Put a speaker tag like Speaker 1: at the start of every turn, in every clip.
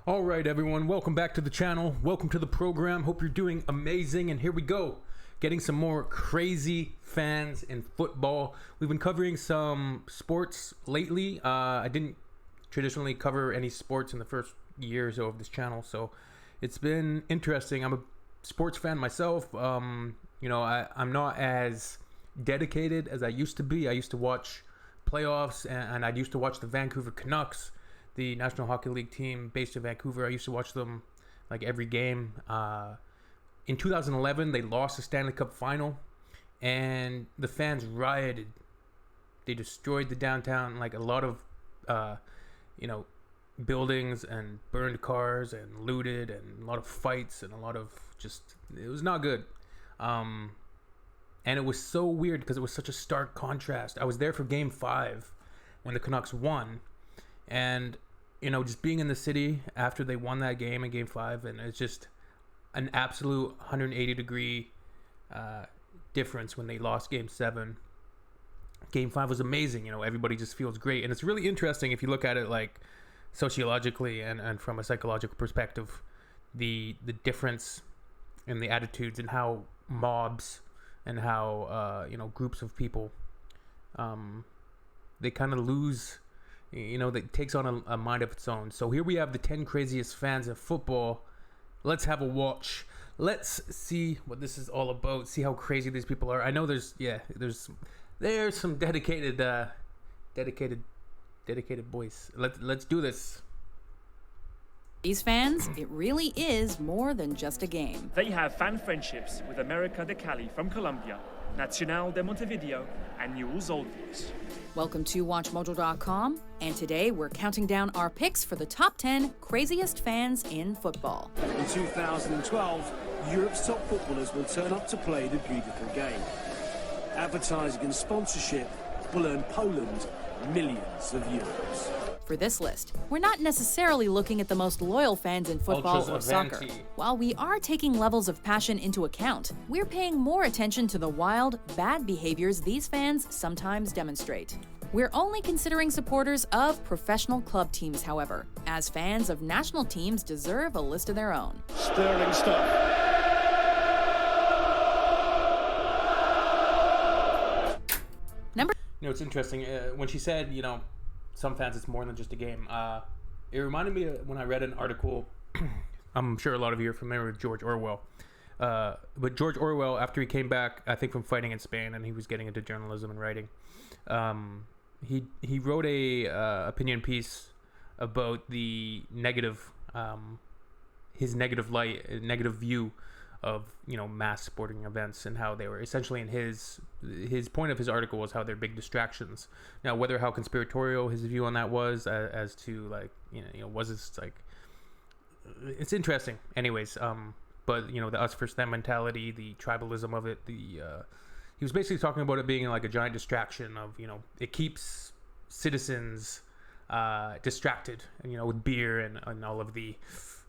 Speaker 1: All right, everyone, welcome back to the channel. Welcome to the program. Hope you're doing amazing. And here we go, getting some more crazy fans in football. We've been covering some sports lately. I didn't traditionally cover any sports in the first year or so of this channel, so it's been interesting. I'm a sports fan myself. I'm not as dedicated as I used to be. I used to watch playoffs, and I used to watch the Vancouver Canucks, the National Hockey League team based in Vancouver. I used to watch them like every game. In 2011, they lost the Stanley Cup final, and the fans rioted. They destroyed the downtown, like a lot of, buildings, and burned cars and looted, and a lot of fights, and a lot of it was not good. And it was so weird because it was such a stark contrast. I was there for Game 5 when the Canucks won, and just being in the city after they won that game in Game 5, and it's just an absolute 180 degree difference when they lost Game 7. Game 5 was amazing. Everybody just feels great, and it's really interesting if you look at it like sociologically and from a psychological perspective, the difference in the attitudes and how mobs and how groups of people they kind of lose. That takes on a mind of its own. So here we have the 10 craziest fans of football. Let's have a watch. Let's see what this is all about. See how crazy these people are. I know there's some dedicated boys. Let's do this.
Speaker 2: These fans, it really is more than just a game.
Speaker 3: They have fan friendships with America de Cali from Colombia, Nacional de Montevideo, and Newell's Old Boys.
Speaker 2: Welcome to WatchMojo.com, and today we're counting down our picks for the top 10 craziest fans in football.
Speaker 4: In 2012, Europe's top footballers will turn up to play the beautiful game. Advertising and sponsorship will earn Poland millions of euros.
Speaker 2: For this list, we're not necessarily looking at the most loyal fans in football
Speaker 1: Ultras
Speaker 2: or soccer.
Speaker 1: Avanti.
Speaker 2: While we are taking levels of passion into account, we're paying more attention to the wild, bad behaviors these fans sometimes demonstrate. We're only considering supporters of professional club teams, however, as fans of national teams deserve a list of their own.
Speaker 4: Sterling stuff.
Speaker 1: It's interesting when she said, some fans, it's more than just a game. It reminded me of when I read an article. I'm sure a lot of you are familiar with George Orwell. But George Orwell, after he came back, I think from fighting in Spain, and he was getting into journalism and writing, he wrote a opinion piece about the negative, his negative view of mass sporting events, and how they were essentially, in his point of his article was how they're big distractions. Now, how conspiratorial his view on that was, as to was this it's interesting. Anyways, but the us versus them mentality, the tribalism of it, he was basically talking about it being like a giant distraction of it keeps citizens distracted, and with beer and all of the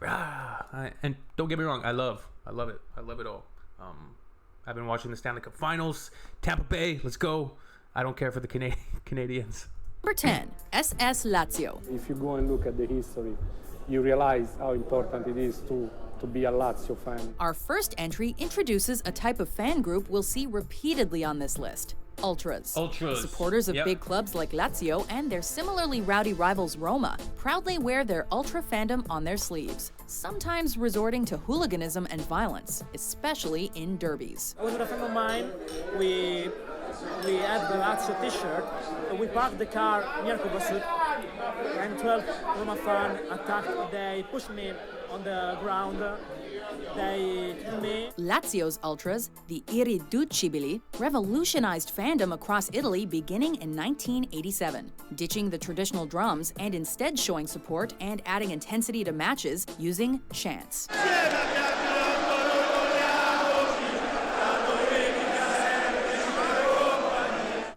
Speaker 1: and don't get me wrong, I love it all. I've been watching the Stanley Cup Finals. Tampa Bay, let's go. I don't care for the Canadians.
Speaker 2: Number 10, SS Lazio.
Speaker 5: If you go and look at the history, you realize how important it is to be a Lazio fan.
Speaker 2: Our first entry introduces a type of fan group we'll see repeatedly on this list. Ultras. Supporters of big clubs like Lazio and their similarly rowdy rivals Roma proudly wear their ultra fandom on their sleeves, sometimes resorting to hooliganism and violence, especially in derbies.
Speaker 6: I was with a friend of mine. We had the Lazio t-shirt. We parked the car near Kubasut, and 12 Roma fans attacked. They pushed me on the ground. They killed me.
Speaker 2: Lazio's ultras, the Irriducibili, revolutionized fandom across Italy beginning in 1987, ditching the traditional drums and instead showing support and adding intensity to matches using chants.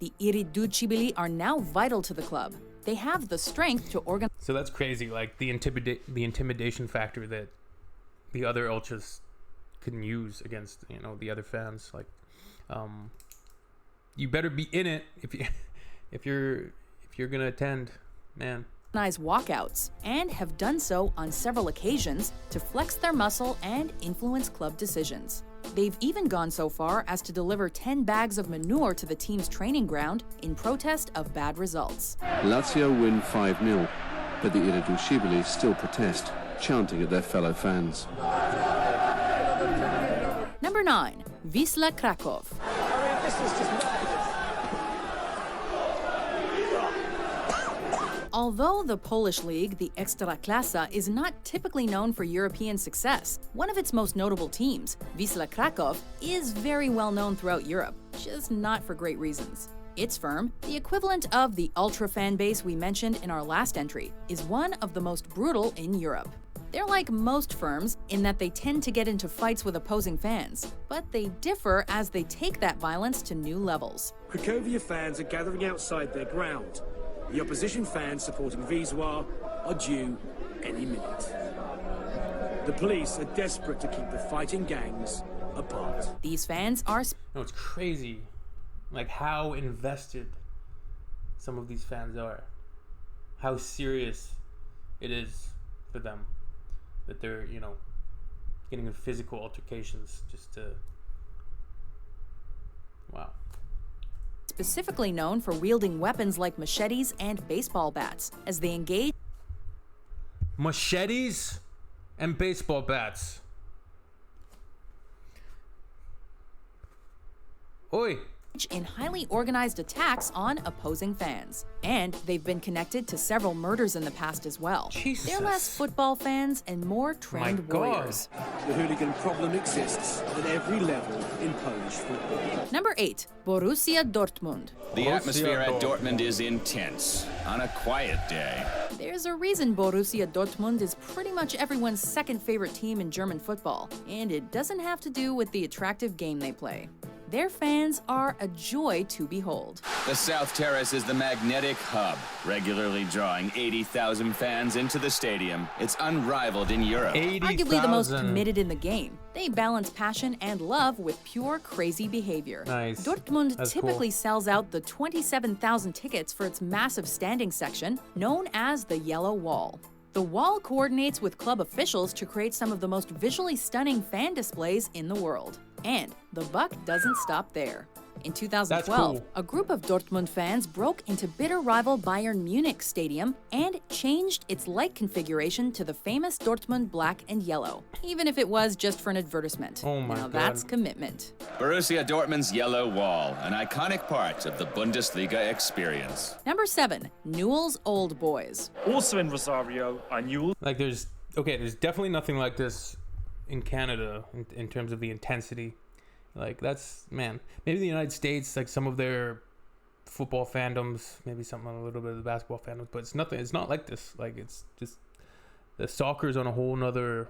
Speaker 2: The Irriducibili are now vital to the club. They have the strength to organize.
Speaker 1: So that's crazy, like the intimidation factor that the other ultras can use against the other fans. Like, you better be in it if you're gonna attend, man.
Speaker 2: organize walkouts and have done so on several occasions to flex their muscle and influence club decisions. They've even gone so far as to deliver 10 bags of manure to the team's training ground in protest of bad results.
Speaker 7: Lazio win 5-0, but the irreducibili still protest, chanting at their fellow fans.
Speaker 2: Number 9. Wisła Kraków. Although the Polish league, the Ekstraklasa, is not typically known for European success, one of its most notable teams, Wisła Kraków, is very well known throughout Europe, just not for great reasons. Its firm, the equivalent of the ultra fan base we mentioned in our last entry, is one of the most brutal in Europe. They're like most firms in that they tend to get into fights with opposing fans, but they differ as they take that violence to new levels.
Speaker 4: Cracovia fans are gathering outside their ground. The opposition fans supporting Wisła are due any minute. The police are desperate to keep the fighting gangs apart.
Speaker 2: These fans are...
Speaker 1: No, it's crazy, like how invested some of these fans are. How serious it is for them. That they're, getting in physical altercations just to... Wow.
Speaker 2: Specifically known for wielding weapons like machetes and baseball bats as they engage...
Speaker 1: Machetes and baseball bats. Oi!
Speaker 2: In highly organized attacks on opposing fans. And they've been connected to several murders in the past as well.
Speaker 1: Jesus.
Speaker 2: They're less football fans and more trained warriors.
Speaker 4: The hooligan problem exists at every level in Polish football.
Speaker 2: Number 8. Borussia Dortmund.
Speaker 8: The atmosphere at Dortmund is intense on a quiet day.
Speaker 2: There's a reason Borussia Dortmund is pretty much everyone's second favorite team in German football, and it doesn't have to do with the attractive game they play. Their fans are a joy to behold.
Speaker 8: The South Terrace is the magnetic hub, regularly drawing 80,000 fans into the stadium. It's unrivaled in Europe.
Speaker 1: 80,000.
Speaker 2: Arguably the most committed in the game. They balance passion and love with pure crazy behavior.
Speaker 1: Nice.
Speaker 2: Dortmund
Speaker 1: That's
Speaker 2: typically
Speaker 1: cool.
Speaker 2: sells out the 27,000 tickets for its massive standing section, known as the Yellow Wall. The wall coordinates with club officials to create some of the most visually stunning fan displays in the world. And the buck doesn't stop there. In 2012,
Speaker 1: cool.
Speaker 2: a group of Dortmund fans broke into bitter rival Bayern Munich Stadium and changed its light configuration to the famous Dortmund black and yellow, even if it was just for an advertisement.
Speaker 1: Oh my
Speaker 2: now
Speaker 1: God.
Speaker 2: that's commitment.
Speaker 8: Borussia Dortmund's Yellow Wall, an iconic part of the Bundesliga experience.
Speaker 2: Number 7. Newell's Old Boys.
Speaker 3: Also in Rosario are Newell's.
Speaker 1: Like there's definitely nothing like this in Canada in terms of the intensity. Like that's, man, maybe the United States, like some of their football fandoms, maybe something a little bit of the basketball fandoms, but it's not like this. Like it's just, the soccer's on a whole nother,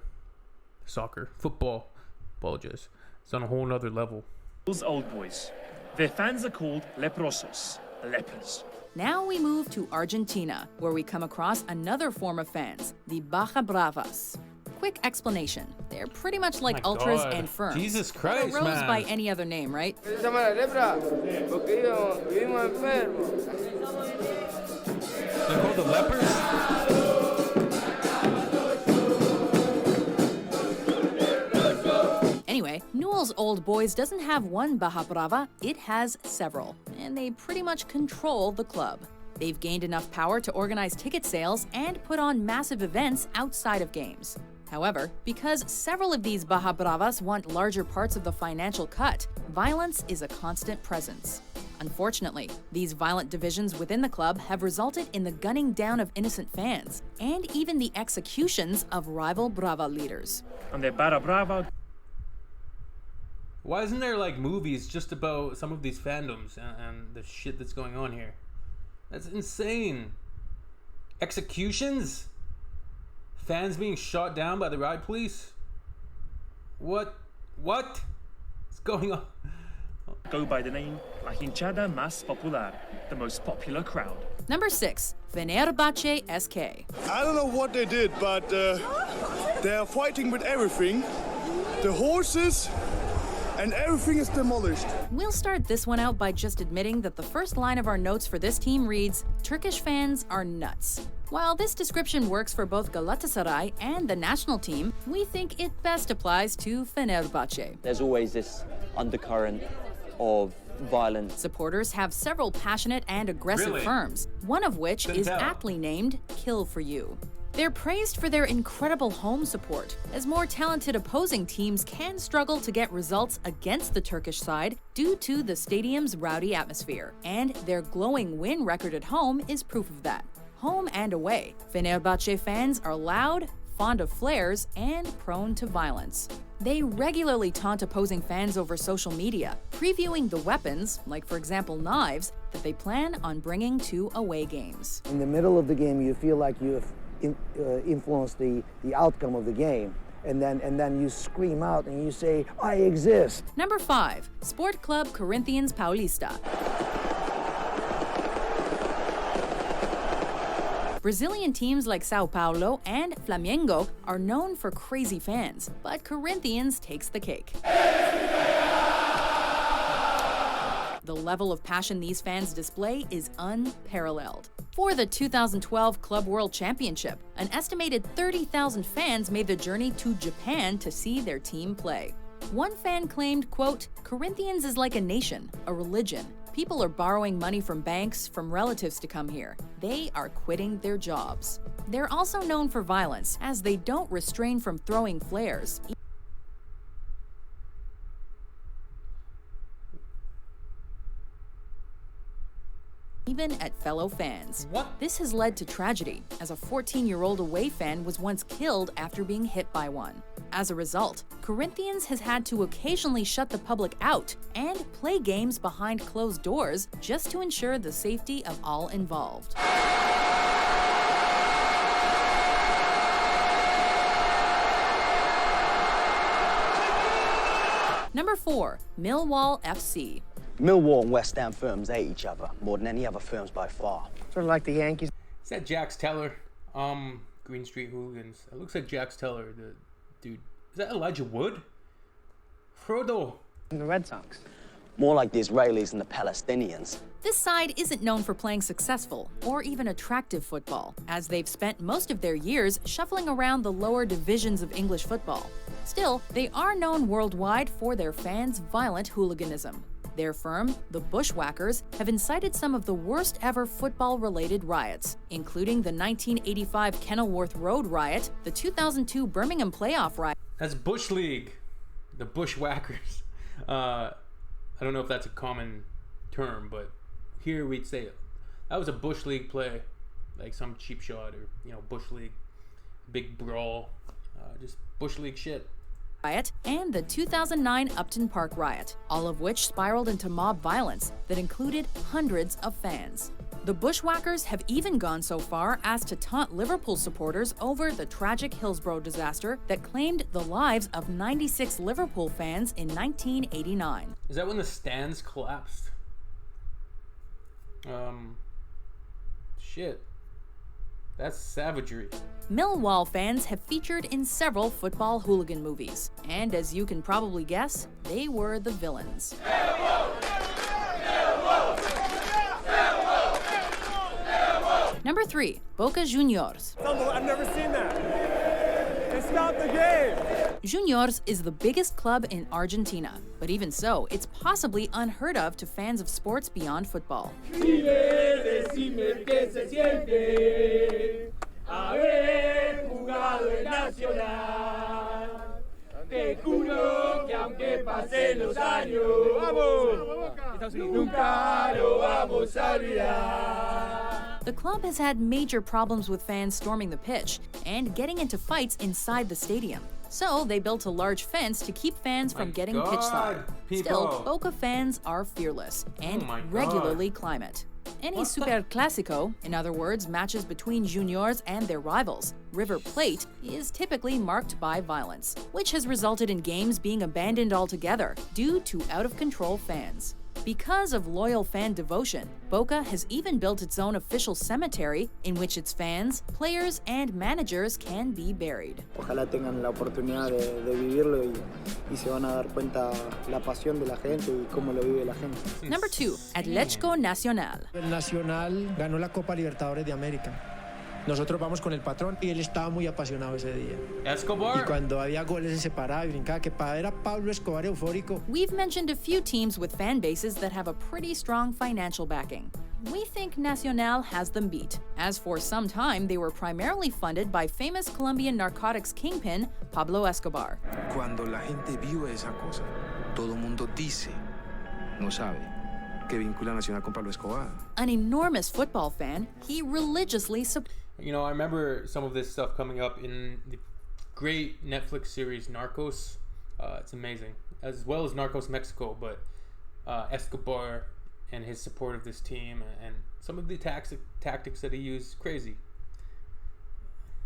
Speaker 1: football, apologize. It's on a whole nother level.
Speaker 3: Old Boys. Their fans are called leprosos, lepers.
Speaker 2: Now we move to Argentina, where we come across another form of fans, the Barra Bravas. Quick explanation. They're pretty much like
Speaker 1: My
Speaker 2: ultras
Speaker 1: God.
Speaker 2: and firms.
Speaker 1: Jesus
Speaker 2: but
Speaker 1: Christ,
Speaker 2: arose
Speaker 1: man.
Speaker 2: by any other name, right?
Speaker 1: They call the lepers?
Speaker 2: Anyway, Newell's Old Boys doesn't have one Barra Brava, it has several, and they pretty much control the club. They've gained enough power to organize ticket sales and put on massive events outside of games. However, because several of these Barra Bravas want larger parts of the financial cut, violence is a constant presence. Unfortunately, these violent divisions within the club have resulted in the gunning down of innocent fans, and even the executions of rival Brava leaders.
Speaker 3: And their Barra Brava.
Speaker 1: Why isn't there like movies just about some of these fandoms and the shit that's going on here? That's insane. Executions? Fans being shot down by the riot police? What? What's going on?
Speaker 3: Go by the name La Hinchada Más Popular, the most popular crowd.
Speaker 2: Number 6. Fenerbahçe SK.
Speaker 9: I don't know what they did, but they are fighting with everything. The horses and everything is demolished.
Speaker 2: We'll start this one out by just admitting that the first line of our notes for this team reads, Turkish fans are nuts. While this description works for both Galatasaray and the national team, we think it best applies to Fenerbahçe.
Speaker 10: There's always this undercurrent of violence.
Speaker 2: Supporters have several passionate and aggressive firms, one of which is aptly named Kill For You. They're praised for their incredible home support, as more talented opposing teams can struggle to get results against the Turkish side due to the stadium's rowdy atmosphere, and their glowing win record at home is proof of that. Home and away, Fenerbahçe fans are loud, fond of flares, and prone to violence. They regularly taunt opposing fans over social media, previewing the weapons, like for example knives, that they plan on bringing to away games.
Speaker 11: In the middle of the game, you feel like you have influenced the outcome of the game, and then you scream out and you say, I exist.
Speaker 2: Number 5, Sport Club Corinthians Paulista. Brazilian teams like Sao Paulo and Flamengo are known for crazy fans, but Corinthians takes the cake. The level of passion these fans display is unparalleled. For the 2012 Club World Championship, an estimated 30,000 fans made the journey to Japan to see their team play. One fan claimed, quote, Corinthians is like a nation, a religion. People are borrowing money from banks, from relatives to come here. They are quitting their jobs. They're also known for violence, as they don't restrain from throwing flares, even at fellow fans.
Speaker 1: What?
Speaker 2: This has led to tragedy, as a 14-year-old away fan was once killed after being hit by one. As a result, Corinthians has had to occasionally shut the public out and play games behind closed doors just to ensure the safety of all involved. Number 4, Millwall FC.
Speaker 10: Millwall and West Ham firms hate each other more than any other firms by far.
Speaker 11: Sort of like the Yankees.
Speaker 1: Is that Jax Teller? Green Street Hooligans. It looks like Jax Teller, the dude. Is that Elijah Wood? Frodo.
Speaker 11: And the Red Sox.
Speaker 10: More like the Israelis and the Palestinians.
Speaker 2: This side isn't known for playing successful or even attractive football, as they've spent most of their years shuffling around the lower divisions of English football. Still, they are known worldwide for their fans' violent hooliganism. Their firm, the Bushwhackers, have incited some of the worst ever football-related riots, including the 1985 Kenilworth Road riot, the 2002 Birmingham playoff riot.
Speaker 1: That's Bush League, the Bushwhackers. I don't know if that's a common term, but here we'd say that was a Bush League play, like some cheap shot or, Bush League, big brawl, just Bush League shit.
Speaker 2: Riot and the 2009 Upton Park riot, all of which spiraled into mob violence that included hundreds of fans. The Bushwhackers have even gone so far as to taunt Liverpool supporters over the tragic Hillsborough disaster that claimed the lives of 96 Liverpool fans in 1989.
Speaker 1: Is that when the stands collapsed? Shit. That's savagery.
Speaker 2: Millwall fans have featured in several football hooligan movies, and as you can probably guess, they were the villains. Number 3, Boca Juniors.
Speaker 6: I've never seen that. They stopped the game.
Speaker 2: Juniors is the biggest club in Argentina, but even so, it's possibly unheard of to fans of sports beyond football. The club has had major problems with fans storming the pitch and getting into fights inside the stadium. So they built a large fence to keep fans from getting pitchside. Still, Boca fans are fearless and regularly climb it. Any Super Clásico, in other words, matches between Juniors and their rivals, River Plate, is typically marked by violence, which has resulted in games being abandoned altogether due to out-of-control fans. Because of loyal fan devotion, Boca has even built its own official cemetery in which its fans, players, and managers can be buried.
Speaker 12: Ojalá tengan la oportunidad de vivirlo y se van a dar cuenta la pasión de la gente y cómo lo vive la gente.
Speaker 2: Number 2, Atlético Nacional.
Speaker 13: El Nacional ganó la Copa Libertadores de América. Nosotros vamos con el patrón y él estaba muy apasionado ese día.
Speaker 1: Escobar.
Speaker 13: Y cuando había goles se separaba y brincaba, que para ver a Pablo Escobar eufórico.
Speaker 2: We've mentioned a few teams with fan bases that have a pretty strong financial backing. We think Nacional has them beat, as for some time they were primarily funded by famous Colombian narcotics kingpin Pablo Escobar.
Speaker 14: Cuando la gente vio esa cosa, todo mundo dice, no sabe, que vincula Nacional con Pablo Escobar.
Speaker 2: An enormous football fan, he religiously supported.
Speaker 1: You know, I remember some of this stuff coming up in the great Netflix series Narcos. It's amazing, as well as Narcos Mexico, but Escobar and his support of this team and some of the tactics that he used, crazy.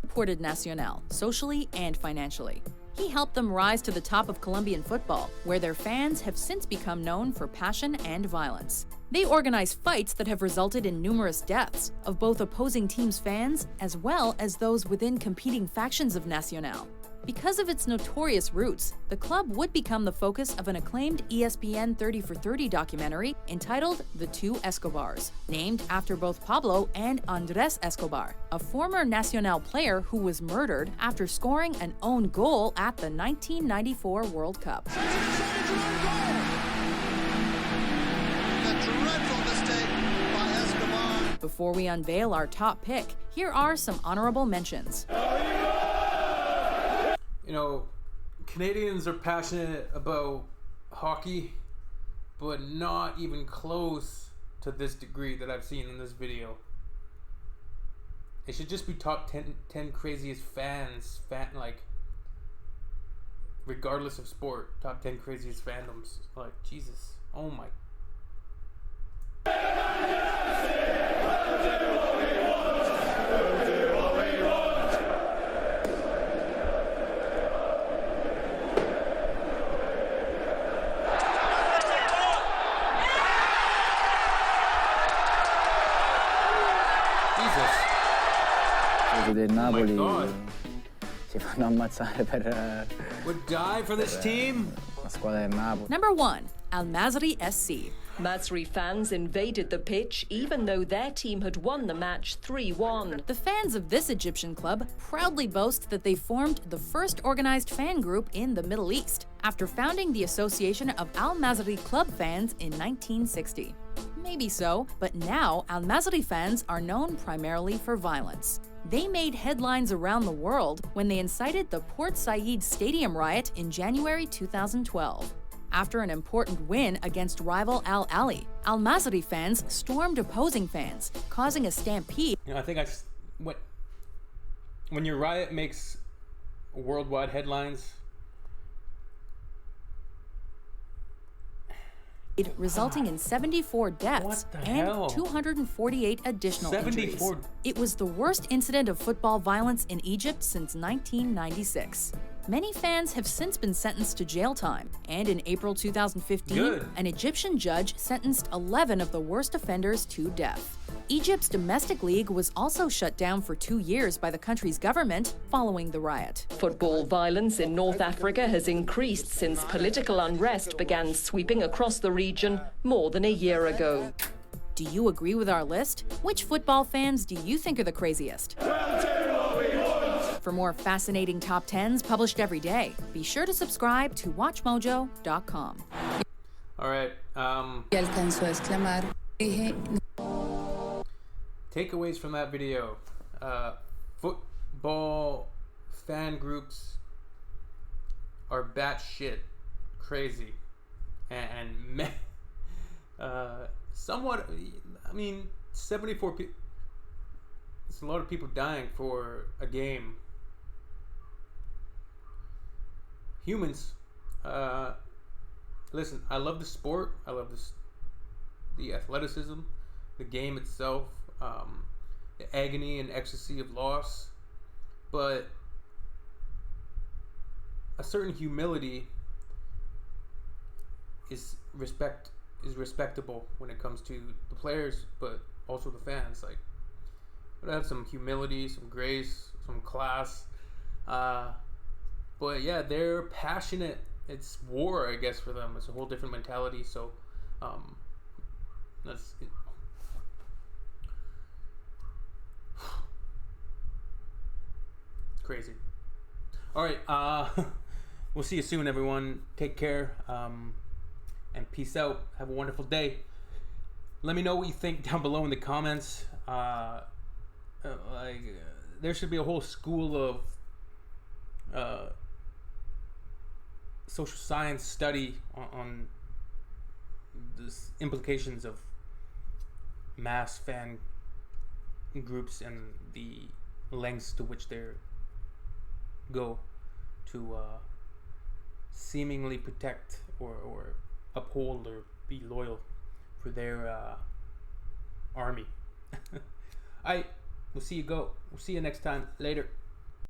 Speaker 2: Supported Nacional, socially and financially. He helped them rise to the top of Colombian football, where their fans have since become known for passion and violence. They organize fights that have resulted in numerous deaths of both opposing teams' fans as well as those within competing factions of Nacional. Because of its notorious roots, the club would become the focus of an acclaimed ESPN 30 for 30 documentary entitled The Two Escobars, named after both Pablo and Andrés Escobar, a former Nacional player who was murdered after scoring an own goal at the 1994 World Cup. Before we unveil our top pick, here are some honorable mentions.
Speaker 1: You know, Canadians are passionate about hockey, but not even close to this degree that I've seen in this video. It should just be top 10 craziest fans, like, regardless of sport, top 10 craziest fandoms. Like, Jesus, oh my.
Speaker 15: Del Napoli si fanno ammazzare per
Speaker 1: would die for this team.
Speaker 15: La squadra del Napoli.
Speaker 2: Number 1, Masri SC.
Speaker 16: Masri fans invaded the pitch even though their team had won the match 3-1.
Speaker 2: The fans of this Egyptian club proudly boast that they formed the first organized fan group in the Middle East after founding the Association of Al Masri Club fans in 1960. Maybe so, but now Al Masri fans are known primarily for violence. They made headlines around the world when they incited the Port Said Stadium riot in January 2012. After an important win against rival Al Ahly, Al Masri fans stormed opposing fans, causing a stampede.
Speaker 1: You know, I think when your riot makes worldwide headlines,
Speaker 2: resulting in 74 deaths and 248 additional injuries. It was the worst incident of football violence in Egypt since 1996. Many fans have since been sentenced to jail time, and in April 2015, an Egyptian judge sentenced 11 of the worst offenders to death. Egypt's domestic league was also shut down for 2 years by the country's government following the riot.
Speaker 16: Football violence in North Africa has increased since political unrest began sweeping across the region more than a year ago.
Speaker 2: Do you agree with our list? Which football fans do you think are the craziest? For more fascinating top 10s published every day, be sure to subscribe to WatchMojo.com.
Speaker 1: All right. Takeaways from that video. Football fan groups are batshit crazy. And somewhat, I mean, 74 people. It's a lot of people dying for a game. Humans, listen, I love the sport. I love the athleticism, the game itself, the agony and ecstasy of loss. But a certain humility is is respectable when it comes to the players, but also the fans. Like, gotta have some humility, some grace, some class. But yeah, they're passionate. It's war, I guess, for them. It's a whole different mentality. So that's it. Crazy. All right, we'll see you soon, everyone. Take care, and peace out. Have a wonderful day. Let me know what you think down below in the comments. There should be a whole school of social science study on the implications of mass fan groups and the lengths to which they go to seemingly protect or uphold or be loyal for their army. We'll see you next time. Later.